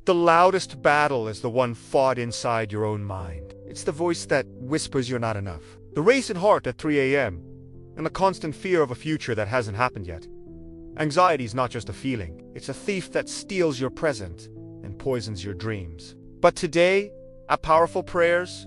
The loudest battle is the one fought inside your own mind. It's the voice that whispers you're not enough. The racing heart at 3 a.m. and the constant fear of a future that hasn't happened yet. Anxiety is not just a feeling. It's a thief that steals your present and poisons your dreams. But today, at Powerful Prayers,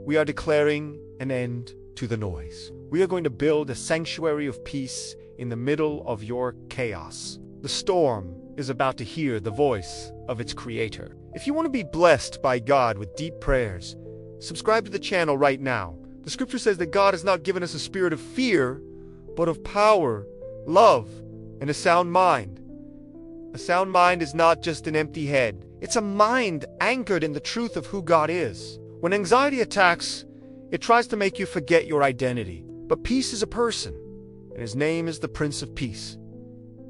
we are declaring an end to the noise. We are going to build a sanctuary of peace in the middle of your chaos. The storm is about to hear the voice of its creator. If you want to be blessed by God with deep prayers, subscribe to the channel right now. The scripture says that God has not given us a spirit of fear, but of power, love, and a sound mind. A sound mind is not just an empty head. It's a mind anchored in the truth of who God is. When anxiety attacks, it tries to make you forget your identity. But peace is a person, and his name is the Prince of Peace.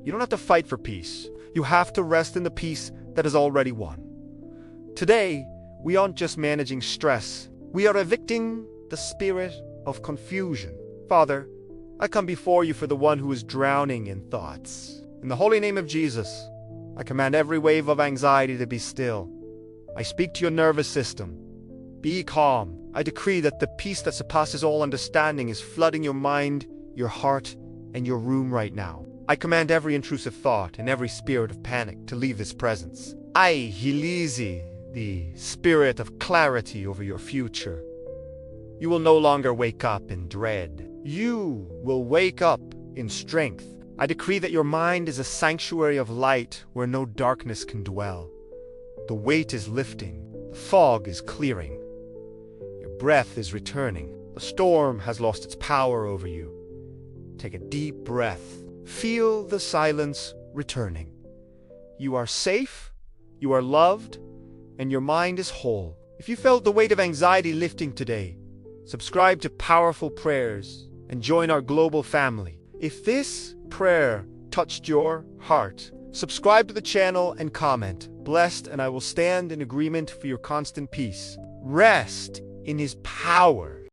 You don't have to fight for peace. You have to rest in the peace that is already won. Today, we aren't just managing stress. We are evicting the spirit of confusion. Father, I come before you for the one who is drowning in thoughts. In the holy name of Jesus, I command every wave of anxiety to be still. I speak to your nervous system. Be calm. I decree that the peace that surpasses all understanding is flooding your mind, your heart, and your room right now. I command every intrusive thought and every spirit of panic to leave this presence. I release the spirit of clarity over your future. You will no longer wake up in dread. You will wake up in strength. I decree that your mind is a sanctuary of light where no darkness can dwell. The weight is lifting. The fog is clearing. Your breath is returning. The storm has lost its power over you. Take a deep breath. Feel the silence returning. You are safe, you are loved, and your mind is whole. If you felt the weight of anxiety lifting today, subscribe to Powerful Prayers and join our global family. If this prayer touched your heart, subscribe to the channel and comment. Blessed, and I will stand in agreement for your constant peace. Rest in his power.